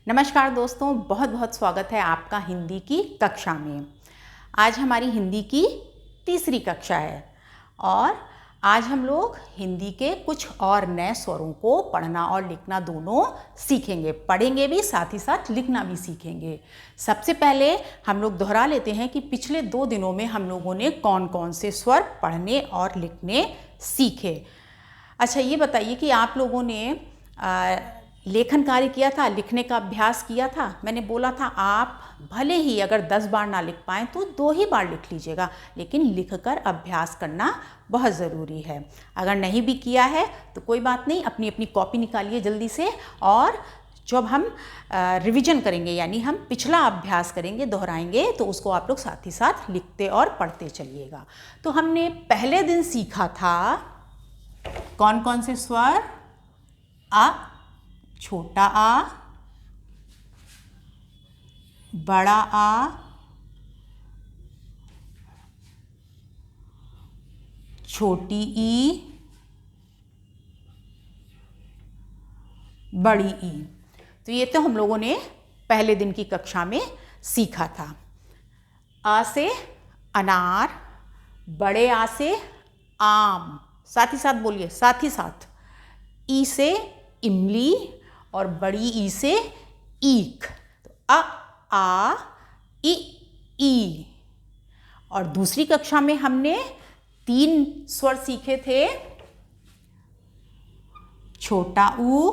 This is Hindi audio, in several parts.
नमस्कार दोस्तों, बहुत बहुत स्वागत है आपका हिंदी की कक्षा में। आज हमारी हिंदी की तीसरी कक्षा है और आज हम लोग हिंदी के कुछ और नए स्वरों को पढ़ना और लिखना दोनों सीखेंगे। पढ़ेंगे भी, साथ ही साथ लिखना भी सीखेंगे। सबसे पहले हम लोग दोहरा लेते हैं कि पिछले 2 दिनों में हम लोगों ने कौन कौन से स्वर पढ़ने और लिखने सीखे। अच्छा, ये बताइए कि आप लोगों ने लेखन कार्य किया था, लिखने का अभ्यास किया था। मैंने बोला था आप भले ही अगर 10 बार ना लिख पाएँ तो 2 ही बार लिख लीजिएगा, लेकिन लिखकर अभ्यास करना बहुत ज़रूरी है। अगर नहीं भी किया है तो कोई बात नहीं, अपनी अपनी कॉपी निकालिए जल्दी से, और जब हम रिवीजन करेंगे यानी हम पिछला अभ्यास करेंगे, दोहराएंगे, तो उसको आप लोग साथ ही साथ लिखते और पढ़ते चलिएगा। तो हमने पहले दिन सीखा था कौन कौन से स्वर? आ, छोटा आ, बड़ा आ, छोटी ई, बड़ी ई। तो ये तो हम लोगों ने पहले दिन की कक्षा में सीखा था। आ से अनार, बड़े आ से आम, साथ ही साथ बोलिए, साथ ही साथ। ई से इमली और बड़ी ई से ईख। तो आ ई। और दूसरी कक्षा में हमने 3 स्वर सीखे थे, छोटा ऊ,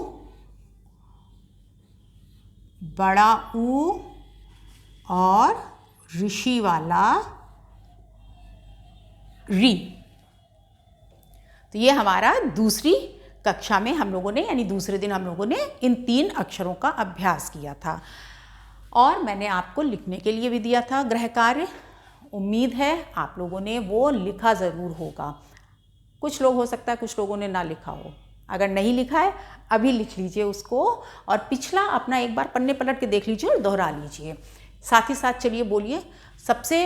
बड़ा ऊ और ऋषि वाला री। तो ये हमारा दूसरी कक्षा में हम लोगों ने, यानी दूसरे दिन हम लोगों ने इन 3 अक्षरों का अभ्यास किया था। और मैंने आपको लिखने के लिए भी दिया था गृह कार्य। उम्मीद है आप लोगों ने वो लिखा ज़रूर होगा। कुछ लोग हो सकता है कुछ लोगों ने ना लिखा हो। अगर नहीं लिखा है अभी लिख लीजिए उसको, और पिछला अपना एक बार पन्ने पलट के देख लीजिए और दोहरा लीजिए। साथ ही साथ चलिए बोलिए। सबसे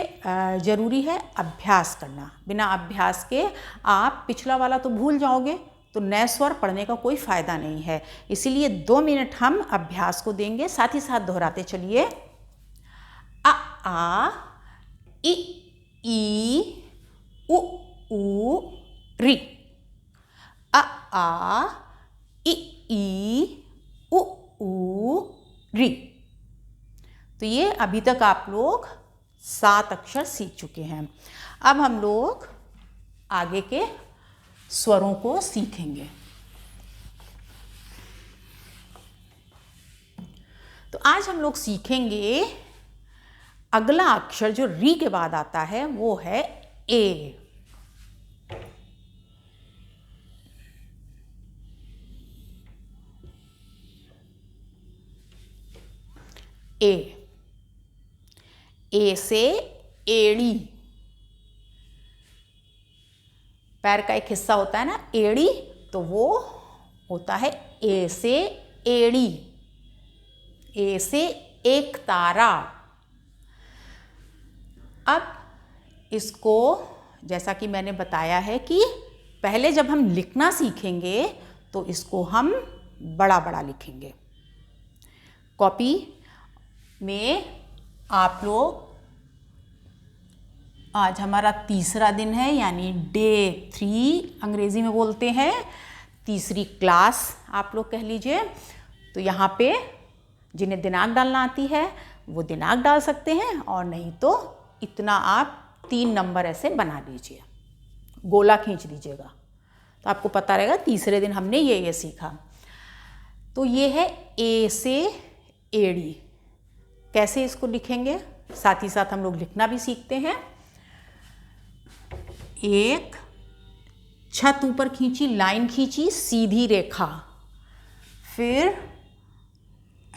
ज़रूरी है अभ्यास करना। बिना अभ्यास के आप पिछला वाला तो भूल जाओगे, तो नए स्वर पढ़ने का कोई फ़ायदा नहीं है। इसीलिए 2 मिनट हम अभ्यास को देंगे, साथ ही साथ दोहराते चलिए। आ ई उ ऊ री। आ ई उ ऊ री। तो ये अभी तक आप लोग 7 अक्षर सीख चुके हैं। अब हम लोग आगे के स्वरों को सीखेंगे। तो आज हम लोग सीखेंगे अगला अक्षर जो री के बाद आता है, वो है ए। ए से एड़ी। पैर का एक हिस्सा होता है ना एड़ी, तो वो होता है ए से एड़ी। ए से एक तारा। अब इसको, जैसा कि मैंने बताया है कि पहले जब हम लिखना सीखेंगे तो इसको हम बड़ा बड़ा लिखेंगे। कॉपी में आप लोग, आज हमारा तीसरा दिन है, यानी डे 3 अंग्रेजी में बोलते हैं, तीसरी क्लास आप लोग कह लीजिए। तो यहाँ पे जिन्हें दिनांक डालना आती है वो दिनांक डाल सकते हैं, और नहीं तो इतना आप 3 नंबर ऐसे बना लीजिए, गोला खींच दीजिएगा, तो आपको पता रहेगा तीसरे दिन हमने ये सीखा। तो ये है ए से एड़ी। कैसे इसको लिखेंगे, साथ ही साथ हम लोग लिखना भी सीखते हैं। एक छत ऊपर खींची, लाइन खींची, सीधी रेखा, फिर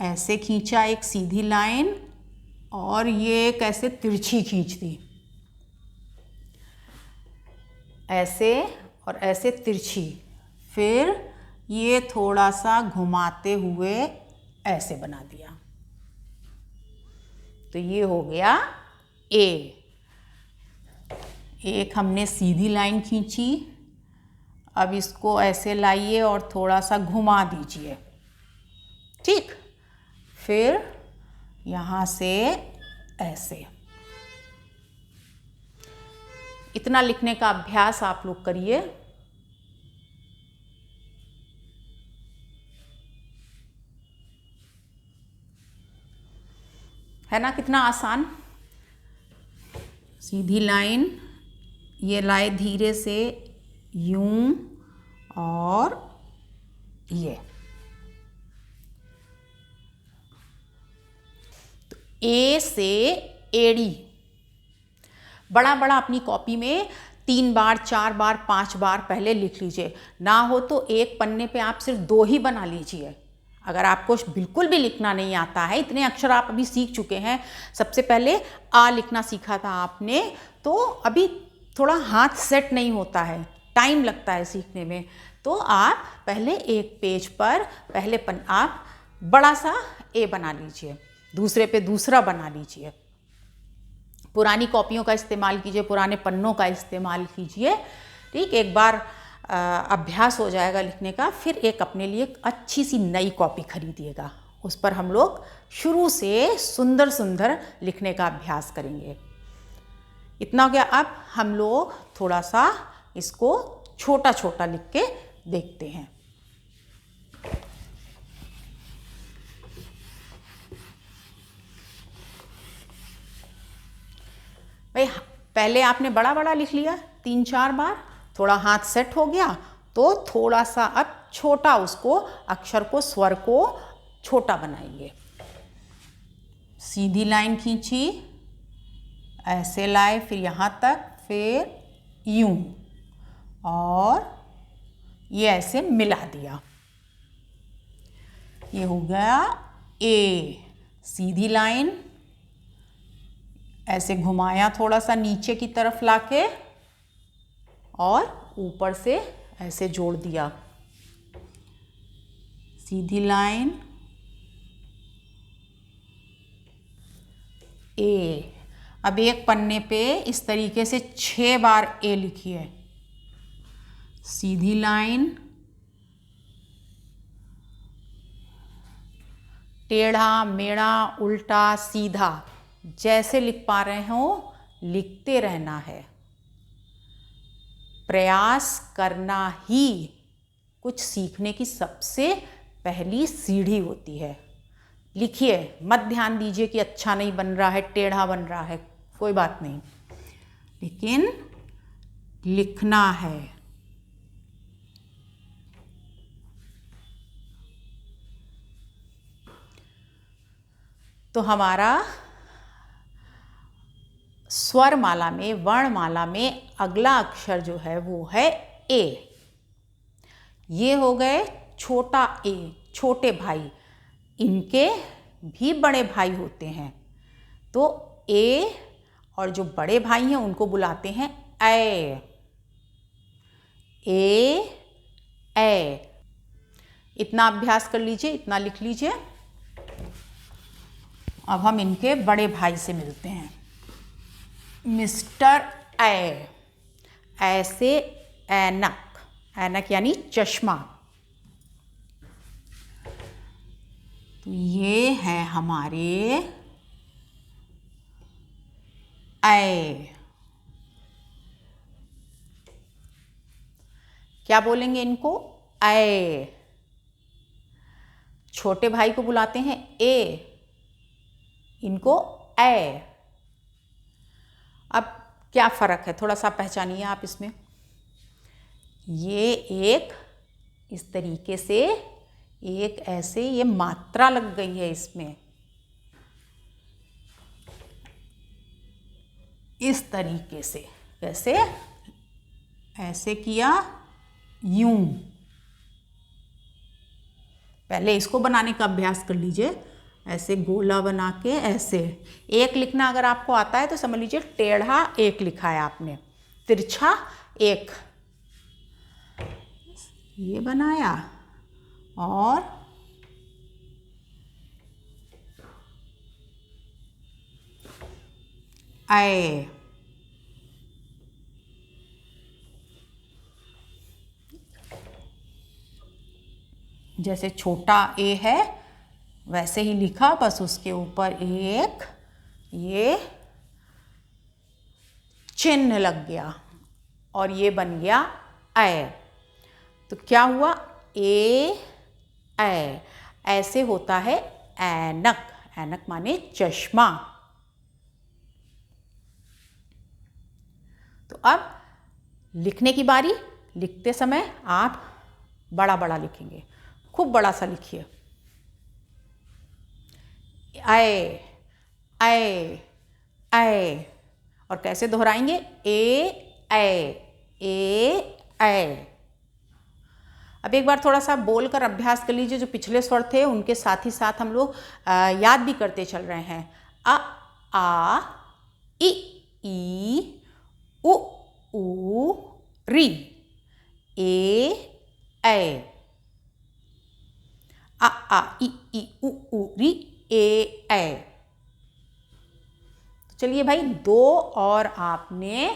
ऐसे खींचा एक सीधी लाइन, और ये कैसे तिरछी खींच दी, ऐसे और ऐसे तिरछी, फिर ये थोड़ा सा घुमाते हुए ऐसे बना दिया। तो ये हो गया ए। एक हमने सीधी लाइन खींची, अब इसको ऐसे लाइए और थोड़ा सा घुमा दीजिए, ठीक। फिर यहाँ से ऐसे। इतना लिखने का अभ्यास आप लोग करिए। है ना कितना आसान। सीधी लाइन, ये लाए धीरे से यूं और ये। तो ए से एड़ी बड़ा बड़ा अपनी कॉपी में 3 बार 4 बार 5 बार पहले लिख लीजिए। ना हो तो एक पन्ने पे आप सिर्फ 2 ही बना लीजिए। अगर आपको बिल्कुल भी लिखना नहीं आता है, इतने अक्षर आप अभी सीख चुके हैं, सबसे पहले आ लिखना सीखा था आपने, तो अभी थोड़ा हाथ सेट नहीं होता है, टाइम लगता है सीखने में। तो आप पहले एक पेज पर पहले आप बड़ा सा ए बना लीजिए, दूसरे पे दूसरा बना लीजिए। पुरानी कॉपियों का इस्तेमाल कीजिए, पुराने पन्नों का इस्तेमाल कीजिए। ठीक, एक बार अभ्यास हो जाएगा लिखने का, फिर एक अपने लिए अच्छी सी नई कॉपी खरीदिएगा, उस पर हम लोग शुरू से सुंदर सुंदर लिखने का अभ्यास करेंगे। इतना हो गया। अब हम लोग थोड़ा सा इसको छोटा छोटा लिख के देखते हैं। भाई पहले आपने बड़ा बड़ा लिख लिया 3-4 बार, थोड़ा हाथ सेट हो गया, तो थोड़ा सा अब छोटा उसको अक्षर को, स्वर को छोटा बनाएंगे। सीधी लाइन खींची, ऐसे लाए, फिर यहाँ तक, फिर यूं, और ये ऐसे मिला दिया। ये हो गया ए। सीधी लाइन, ऐसे घुमाया थोड़ा सा नीचे की तरफ लाके, और ऊपर से ऐसे जोड़ दिया। सीधी लाइन ए। अब एक पन्ने पे इस तरीके से 6 बार ए लिखिए। सीधी लाइन, टेढ़ा मेढ़ा उल्टा सीधा, जैसे लिख पा रहे हो लिखते रहना है। प्रयास करना ही कुछ सीखने की सबसे पहली सीढ़ी होती है। लिखिए, मत ध्यान दीजिए कि अच्छा नहीं बन रहा है, टेढ़ा बन रहा है, कोई बात नहीं, लेकिन लिखना है। तो हमारा स्वर माला में, वर्णमाला में अगला अक्षर जो है वो है ए। ये हो गए छोटा ए, छोटे भाई। इनके भी बड़े भाई होते हैं, तो ए और जो बड़े भाई हैं उनको बुलाते हैं ऐ। ए। इतना अभ्यास कर लीजिए, इतना लिख लीजिए। अब हम इनके बड़े भाई से मिलते हैं। मिस्टर ऐ, ऐसे ऐनक, ऐनक यानी चश्मा। तो ये है हमारे ऐ। क्या बोलेंगे इनको? ऐ। छोटे भाई को बुलाते हैं ए, इनको ऐ। अब क्या फ़र्क है, थोड़ा सा पहचानिए आप इसमें। ये एक इस तरीके से, एक ऐसे, ये मात्रा लग गई है इसमें, इस तरीके से। कैसे? ऐसे किया, यूं। पहले इसको बनाने का अभ्यास कर लीजिए। ऐसे गोला बना के ऐसे एक लिखना अगर आपको आता है तो समझ लीजिए टेढ़ा एक लिखा है आपने, तिरछा एक, ये बनाया, और ऐ। जैसे छोटा ए है वैसे ही लिखा, बस उसके ऊपर एक ये चिन्ह लग गया और ये बन गया ऐ। तो क्या हुआ, ए ऐ। ऐसे होता है ऐनक। ऐनक माने चश्मा। तो अब लिखने की बारी। लिखते समय आप बड़ा बड़ा लिखेंगे, खूब बड़ा सा लिखिए। ऐ ऐ ऐ। और कैसे दोहराएंगे, ए ऐ। अब एक बार थोड़ा सा बोलकर अभ्यास कर लीजिए। जो पिछले स्वर थे उनके साथ ही साथ हम लोग याद भी करते चल रहे हैं। अ आ इ ई उ ऊ री ए ऐ। अ आ इ ई उ ऊ री ए ऐ। चलिए भाई, 2 और आपने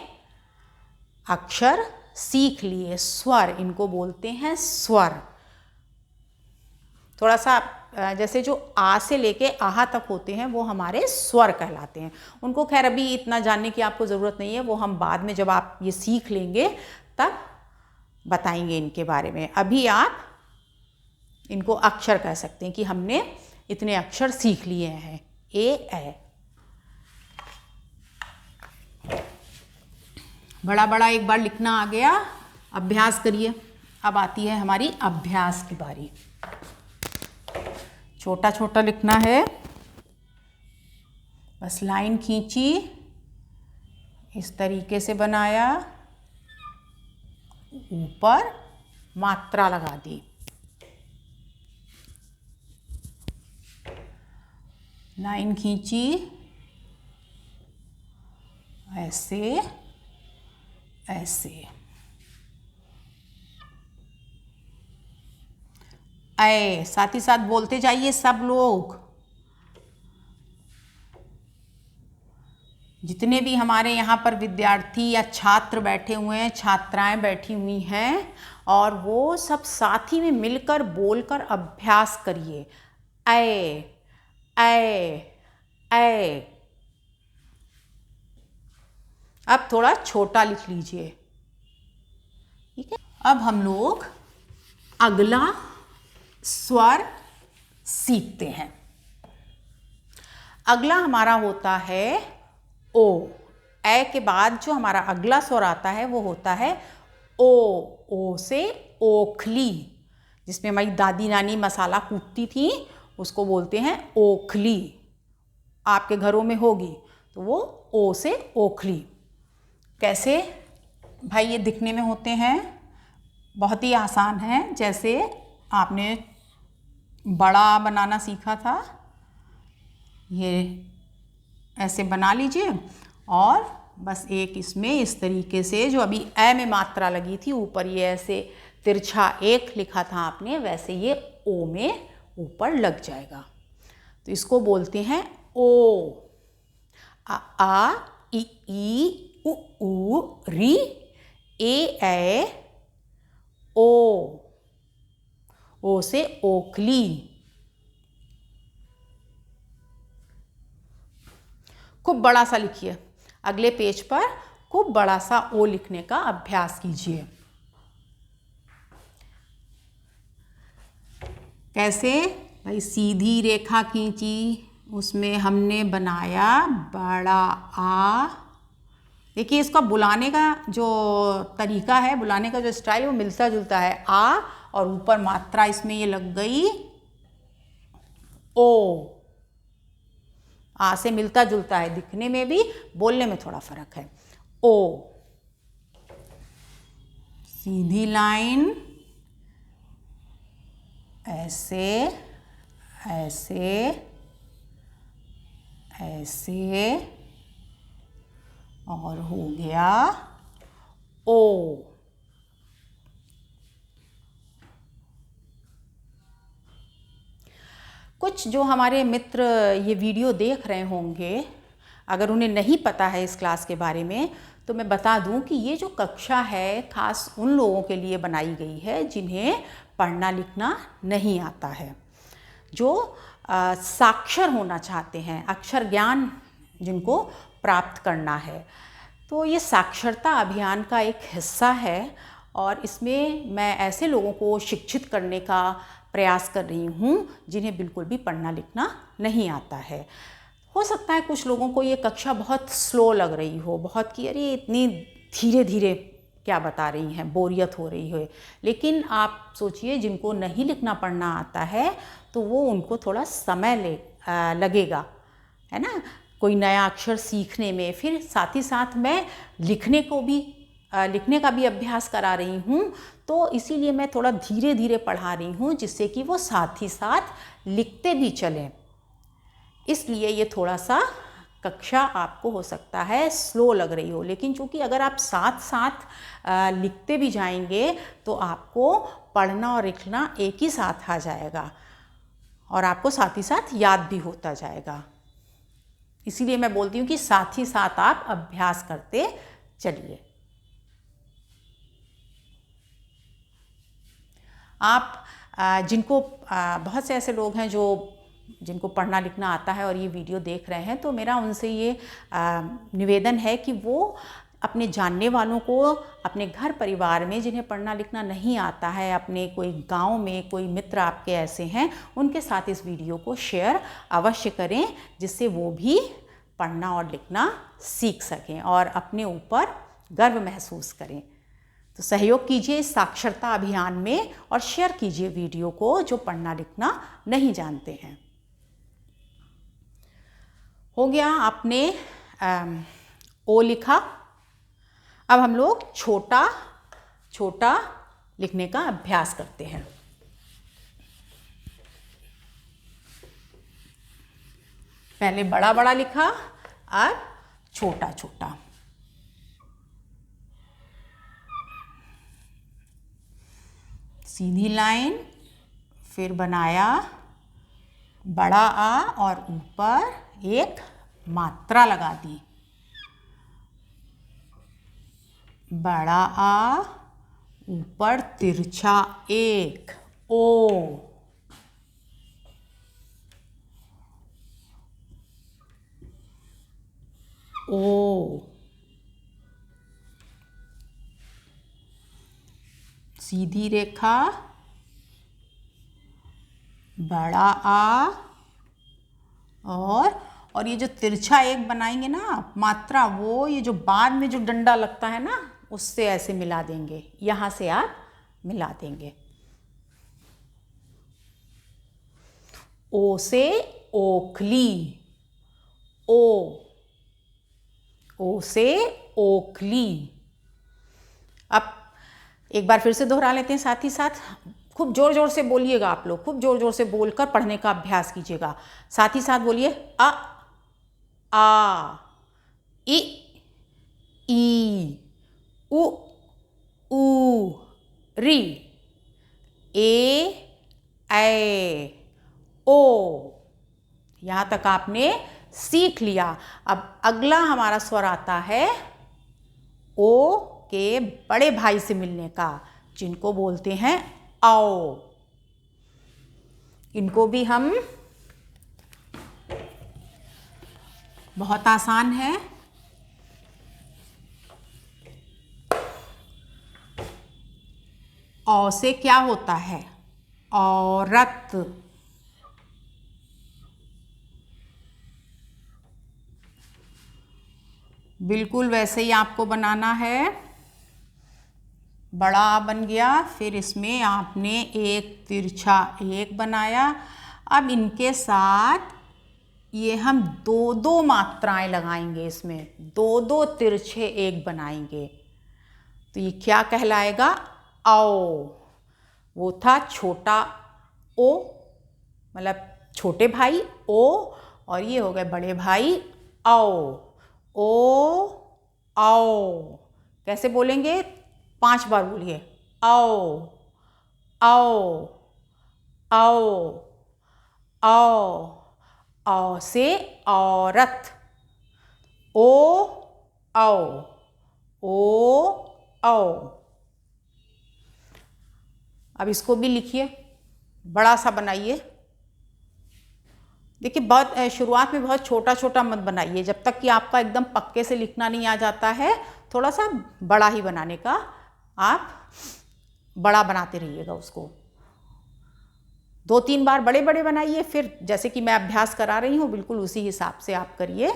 अक्षर सीख लिए। स्वर, इनको बोलते हैं स्वर। थोड़ा सा जैसे जो आ से लेके आहा तक होते हैं वो हमारे स्वर कहलाते हैं। उनको खैर अभी इतना जानने की आपको ज़रूरत नहीं है, वो हम बाद में जब आप ये सीख लेंगे तब बताएंगे इनके बारे में। अभी आप इनको अक्षर कह सकते हैं कि हमने इतने अक्षर सीख लिए हैं। ए ऐ। बड़ा बड़ा एक बार लिखना आ गया, अभ्यास करिए। अब आती है हमारी अभ्यास की बारी। छोटा छोटा लिखना है, बस लाइन खींची, इस तरीके से बनाया, ऊपर मात्रा लगा दी, लाइन खींची, ऐसे ऐसे। ऐ, साथ ही साथ बोलते जाइए सब लोग। जितने भी हमारे यहाँ पर विद्यार्थी या छात्र बैठे हुए हैं, छात्राएं बैठी हुई हैं, और वो सब साथी में मिलकर बोलकर अभ्यास करिए। ऐ ऐ ऐ। अब थोड़ा छोटा लिख लीजिए, ठीक है। अब हम लोग अगला स्वर सीखते हैं। अगला हमारा होता है ओ। ए के बाद जो हमारा अगला स्वर आता है वो होता है ओ। ओ से ओखली, जिसमें हमारी दादी नानी मसाला कूटती थी, उसको बोलते हैं ओखली। आपके घरों में होगी तो वो ओ से ओखली। कैसे भाई ये दिखने में होते हैं? बहुत ही आसान है। जैसे आपने बड़ा बनाना सीखा था, ये ऐसे बना लीजिए, और बस एक इसमें इस तरीके से, जो अभी ए में मात्रा लगी थी, ऊपर ये ऐसे तिरछा एक लिखा था आपने, वैसे ये ओ में ऊपर लग जाएगा। तो इसको बोलते हैं ओ। आ इ ई उ ऊ री ए ऐ ओ। ओ से ओखली। खूब बड़ा सा लिखिए। अगले पेज पर खूब बड़ा सा ओ लिखने का अभ्यास कीजिए। कैसे भाई? सीधी रेखा खींची, उसमें हमने बनाया बड़ा आ। देखिए इसका बुलाने का जो तरीका है, बुलाने का जो स्टाइल, वो मिलता जुलता है। आ और ऊपर मात्रा इसमें ये लग गई ओ। आ से मिलता जुलता है, दिखने में भी, बोलने में थोड़ा फर्क है। ओ। सीधी लाइन, ऐसे ऐसे ऐसे, और हो गया ओ। कुछ जो हमारे मित्र ये वीडियो देख रहे होंगे, अगर उन्हें नहीं पता है इस क्लास के बारे में, तो मैं बता दूं कि ये जो कक्षा है खास उन लोगों के लिए बनाई गई है जिन्हें पढ़ना लिखना नहीं आता है, जो साक्षर होना चाहते हैं, अक्षर ज्ञान जिनको प्राप्त करना है, तो ये साक्षरता अभियान का एक हिस्सा है और इसमें मैं ऐसे लोगों को शिक्षित करने का प्रयास कर रही हूँ जिन्हें बिल्कुल भी पढ़ना लिखना नहीं आता है। हो सकता है कुछ लोगों को ये कक्षा बहुत स्लो लग रही हो, बहुत कि अरे इतनी धीरे धीरे क्या बता रही हैं, बोरियत हो रही है, लेकिन आप सोचिए जिनको नहीं लिखना पढ़ना आता है तो वो उनको थोड़ा समय लगेगा, है ना, कोई नया अक्षर सीखने में। फिर साथ ही साथ मैं लिखने का भी अभ्यास करा रही हूँ, तो इसीलिए मैं थोड़ा धीरे धीरे पढ़ा रही हूँ जिससे कि वो साथ ही साथ लिखते भी चलें। इसलिए ये थोड़ा सा कक्षा आपको हो सकता है स्लो लग रही हो, लेकिन चूँकि अगर आप साथ साथ लिखते भी जाएंगे तो आपको पढ़ना और लिखना एक ही साथ आ जाएगा और आपको साथ ही साथ याद भी होता जाएगा। इसीलिए मैं बोलती हूँ कि साथ ही साथ आप अभ्यास करते चलिए। आप जिनको बहुत से ऐसे लोग हैं जिनको पढ़ना लिखना आता है और ये वीडियो देख रहे हैं, तो मेरा उनसे ये निवेदन है कि वो अपने जानने वालों को, अपने घर परिवार में जिन्हें पढ़ना लिखना नहीं आता है, अपने कोई गांव में कोई मित्र आपके ऐसे हैं, उनके साथ इस वीडियो को शेयर अवश्य करें जिससे वो भी पढ़ना और लिखना सीख सकें और अपने ऊपर गर्व महसूस करें। तो सहयोग कीजिए इस साक्षरता अभियान में और शेयर कीजिए वीडियो को जो पढ़ना लिखना नहीं जानते हैं। हो गया, आपने ओ लिखा। अब हम लोग छोटा छोटा लिखने का अभ्यास करते हैं। पहले बड़ा बड़ा लिखा, अब छोटा छोटा। सीधी लाइन, फिर बनाया बड़ा आ और ऊपर एक मात्रा लगा दी। बड़ा आ, ऊपर तिरछा एक ओ। ओ, सीधी रेखा, बड़ा आ और ये जो तिरछा एक बनाएंगे ना मात्रा, वो ये जो बाद में जो डंडा लगता है ना उससे ऐसे मिला देंगे, यहाँ से आप मिला देंगे। ओ से ओखली, ओ से ओखली। अब एक बार फिर से दोहरा लेते हैं साथ ही साथ। खूब जोर जोर से बोलिएगा आप लोग, खूब जोर जोर से बोलकर पढ़ने का अभ्यास कीजिएगा। साथ ही साथ बोलिए आ, इ, ई, उ, री, ए, ओ। यहाँ तक आपने सीख लिया। अब अगला हमारा स्वर आता है ओ के बड़े भाई से मिलने का, जिनको बोलते हैं आओ। इनको भी हम, बहुत आसान है, औ से क्या होता है? औरत। बिल्कुल वैसे ही आपको बनाना है। बड़ा आ बन गया, फिर इसमें आपने एक तिरछा एक बनाया। अब इनके साथ ये हम दो दो मात्राएं लगाएंगे, इसमें दो दो तिरछे एक बनाएंगे, तो ये क्या कहलाएगा? आओ। वो था छोटा ओ, मतलब छोटे भाई ओ, और ये हो गए बड़े भाई आओ। ओ, आओ। कैसे बोलेंगे? 5 बार बोलिए। आओ, आओ, आओ, आओ। औ से औरत, ओ, आओ, ओ, आओ। अब इसको भी लिखिए, बड़ा सा बनाइए। देखिए बहुत शुरुआत में बहुत छोटा छोटा मत बनाइए, जब तक कि आपका एकदम पक्के से लिखना नहीं आ जाता है थोड़ा सा बड़ा ही बनाने का आप बड़ा बनाते रहिएगा उसको। 2-3 बार बड़े बड़े बनाइए, फिर जैसे कि मैं अभ्यास करा रही हूँ बिल्कुल उसी हिसाब से आप करिए।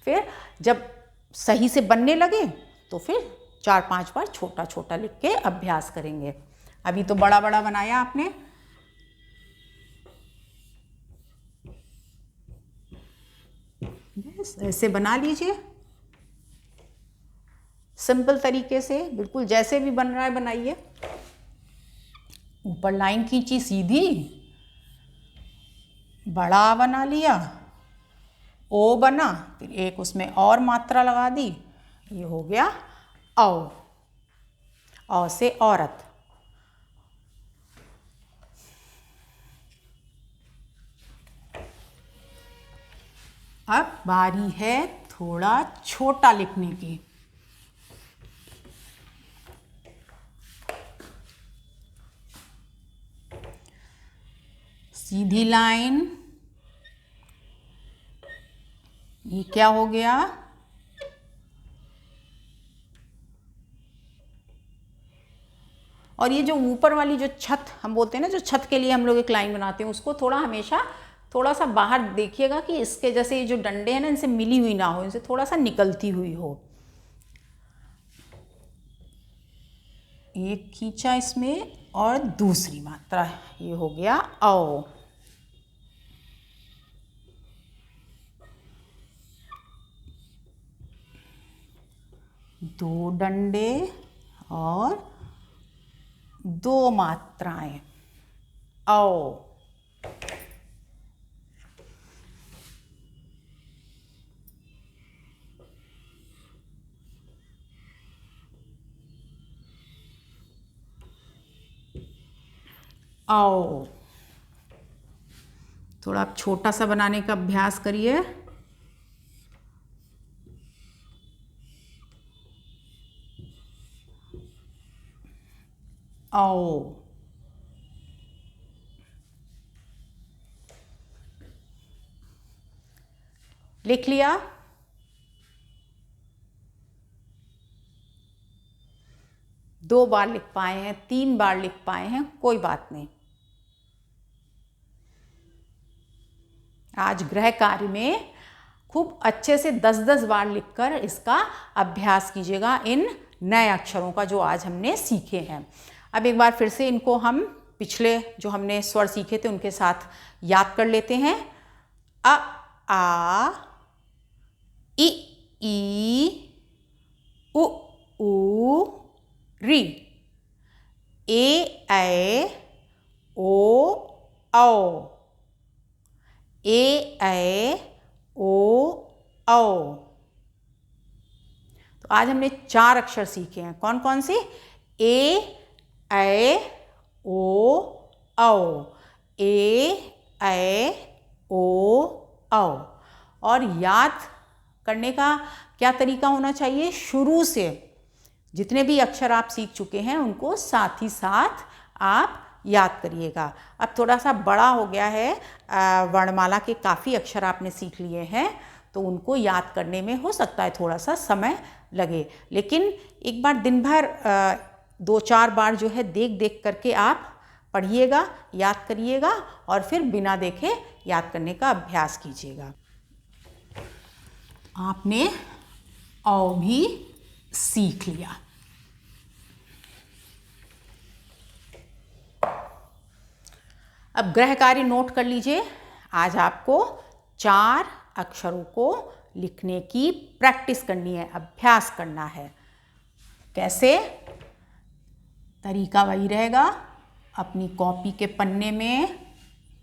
फिर जब सही से बनने लगे तो फिर 4-5 बार छोटा छोटा लिख के अभ्यास करेंगे। अभी तो बड़ा बड़ा बनाया आपने। ऐसे बना लीजिए सिंपल तरीके से, बिल्कुल जैसे भी बन रहा है बनाइए। ऊपर लाइन खींची सीधी, बड़ा बना लिया, ओ बना, फिर एक उसमें और मात्रा लगा दी, ये हो गया औ। औ से औरत। अब बारी है थोड़ा छोटा लिखने की। सीधी लाइन, ये क्या हो गया, और ये जो ऊपर वाली जो छत हम बोलते हैं ना, जो छत के लिए हम लोग एक लाइन बनाते हैं, उसको थोड़ा हमेशा थोड़ा सा बाहर देखिएगा कि इसके जैसे ये जो डंडे हैं ना इनसे मिली हुई ना हो, इनसे थोड़ा सा निकलती हुई हो। एक खींचा इसमें और दूसरी मात्रा, ये हो गया औ। दो डंडे और दो मात्राएं औ। औ। थोड़ा आप छोटा सा बनाने का अभ्यास करिए। औ। लिख लिया। दो बार लिख पाए हैं, 3 बार लिख पाए हैं, कोई बात नहीं। आज गृह कार्य में खूब अच्छे से 10-10 बार लिखकर इसका अभ्यास कीजिएगा, इन नए अक्षरों का जो आज हमने सीखे हैं। अब एक बार फिर से इनको हम पिछले जो हमने स्वर सीखे थे उनके साथ याद कर लेते हैं। अ, आ, इ, ई, उ, ऊ, री। ए, ऐ, ओ, औ। ए, ऐ, ओ, औ। तो आज हमने 4 अक्षर सीखे हैं। कौन कौन से? ए, ऐ, ओ, औ। ए, ऐ, ओ, औ। और याद करने का क्या तरीका होना चाहिए? शुरू से जितने भी अक्षर आप सीख चुके हैं उनको साथ ही साथ आप याद करिएगा। अब थोड़ा सा बड़ा हो गया है, वर्णमाला के काफ़ी अक्षर आपने सीख लिए हैं, तो उनको याद करने में हो सकता है थोड़ा सा समय लगे, लेकिन एक बार दिन भर 2-4 बार जो है देख देख करके आप पढ़िएगा, याद करिएगा और फिर बिना देखे याद करने का अभ्यास कीजिएगा। आपने औ भी सीख लिया। अब गृह कार्य नोट कर लीजिए। आज आपको 4 अक्षरों को लिखने की प्रैक्टिस करनी है, अभ्यास करना है। कैसे? तरीका वही रहेगा। अपनी कॉपी के पन्ने में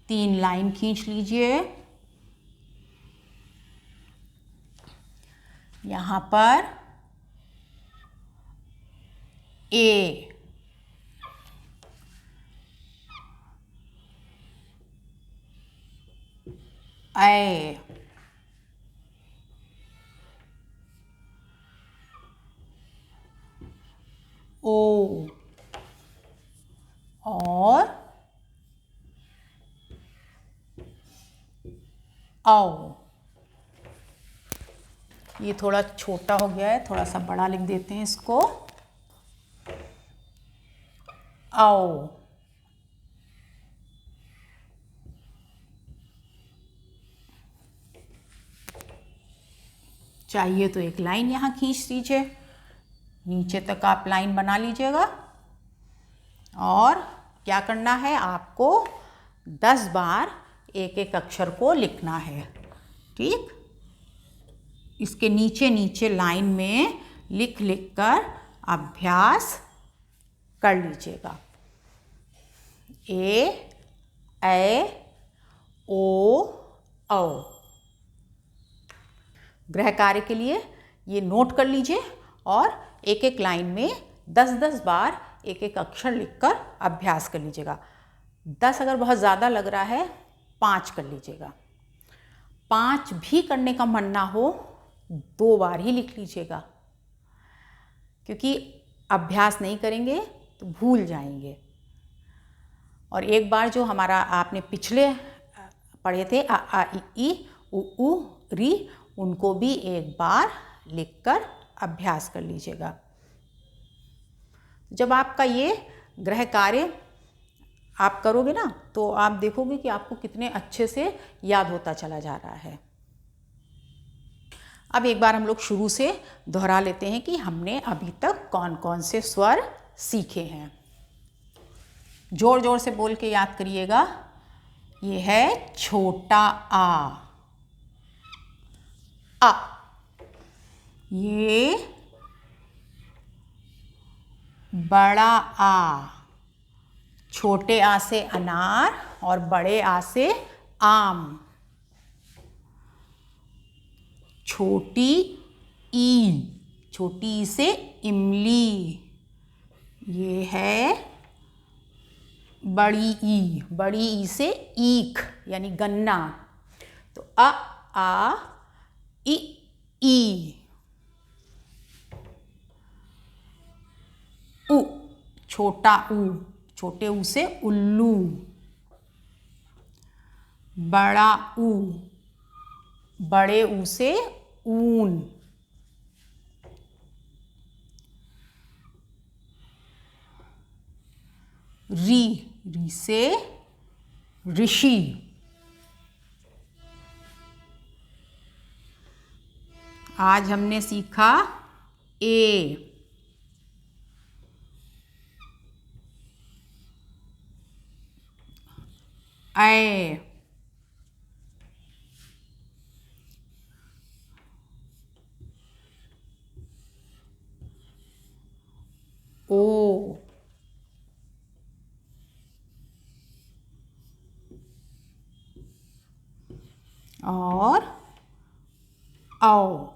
3 लाइन खींच लीजिए। यहाँ पर ए, ऐ, ओ और औ। ये थोड़ा छोटा हो गया है, थोड़ा सा बड़ा लिख देते हैं इसको। औ। चाहिए तो एक लाइन यहाँ खींच लीजिए, नीचे तक आप लाइन बना लीजिएगा। और क्या करना है, आपको 10 बार एक एक अक्षर को लिखना है। ठीक, इसके नीचे नीचे लाइन में लिख लिख कर अभ्यास कर लीजिएगा। ए, ओ, औ। गृह कार्य के लिए ये नोट कर लीजिए और एक एक लाइन में 10-10 बार एक एक अक्षर लिखकर अभ्यास कर लीजिएगा। 10 अगर बहुत ज़्यादा लग रहा है 5 कर लीजिएगा। 5 भी करने का मन ना हो 2 बार ही लिख लीजिएगा, क्योंकि अभ्यास नहीं करेंगे तो भूल जाएंगे। और एक बार जो हमारा आपने पिछले पढ़े थे आ, आ, ई, उ, री, उनको भी एक बार लिखकर अभ्यास कर लीजिएगा। जब आपका ये गृह कार्य आप करोगे ना, तो आप देखोगे कि आपको कितने अच्छे से याद होता चला जा रहा है। अब एक बार हम लोग शुरू से दोहरा लेते हैं कि हमने अभी तक कौन कौन से स्वर सीखे हैं। जोर जोर से बोल के याद करिएगा। ये है छोटा आ। ये बड़ा आ। छोटे आ से अनार और बड़े आ से आम। छोटी ई, छोटी ई से इमली। ये है बड़ी ई से ईख यानी गन्ना। तो आ, ई, उ, छोटा ऊ, छोटे ऊ से उल्लू। बड़ा ऊ, बड़े ऊ से ऊन। री से ऋषि। आज हमने सीखा ए। ओ। और औ।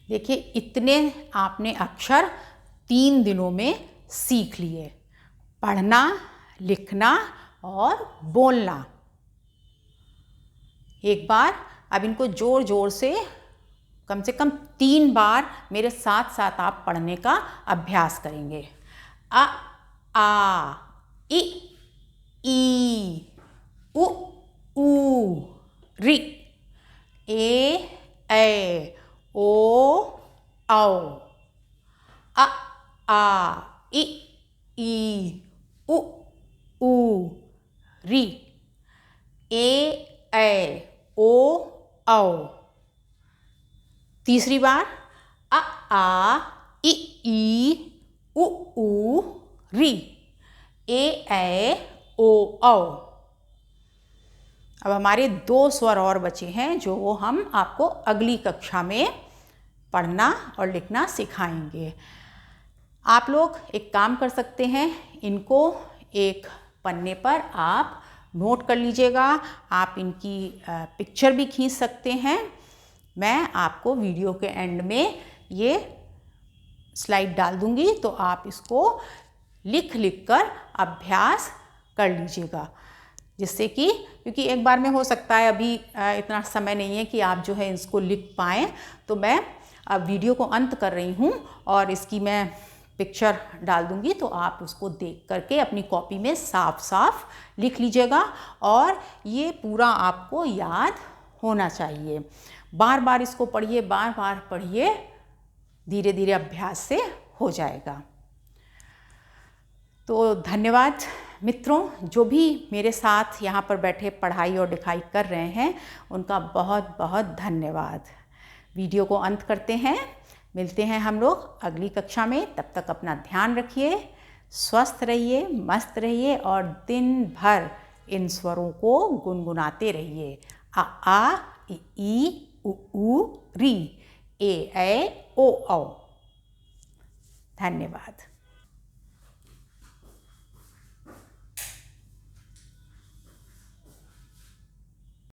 देखिए, इतने आपने अक्षर 3 दिनों में सीख लिए। पढ़ना, लिखना और बोलना। एक बार अब इनको जोर जोर से कम 3 बार मेरे साथ साथ आप पढ़ने का अभ्यास करेंगे। आ, ई, उ, री, ए, ओ, औ। ई, उ, री, ए, ओ, औ। तीसरी बार ई, उ, री, ए, ओ, औ। अब हमारे 2 स्वर और बचे हैं जो हम आपको अगली कक्षा में पढ़ना और लिखना सिखाएंगे। आप लोग एक काम कर सकते हैं, इनको एक पन्ने पर आप नोट कर लीजिएगा। आप इनकी पिक्चर भी खींच सकते हैं। मैं आपको वीडियो के एंड में ये स्लाइड डाल दूंगी, तो आप इसको लिख लिख कर अभ्यास कर लीजिएगा, जिससे कि क्योंकि एक बार में हो सकता है अभी इतना समय नहीं है कि आप जो है इसको लिख पाएँ। तो मैं अब वीडियो को अंत कर रही हूँ और इसकी मैं पिक्चर डाल दूंगी, तो आप उसको देख करके अपनी कॉपी में साफ साफ लिख लीजिएगा। और ये पूरा आपको याद होना चाहिए। बार बार इसको पढ़िए, बार बार पढ़िए, धीरे धीरे अभ्यास से हो जाएगा। तो धन्यवाद मित्रों, जो भी मेरे साथ यहाँ पर बैठे पढ़ाई और लिखाई कर रहे हैं, उनका बहुत बहुत धन्यवाद। वीडियो को अंत करते हैं, मिलते हैं हम लोग अगली कक्षा में। तब तक अपना ध्यान रखिए, स्वस्थ रहिए, मस्त रहिए और दिन भर इन स्वरों को गुनगुनाते रहिए। आ ई उ री, ए ऐ ओ औ। धन्यवाद।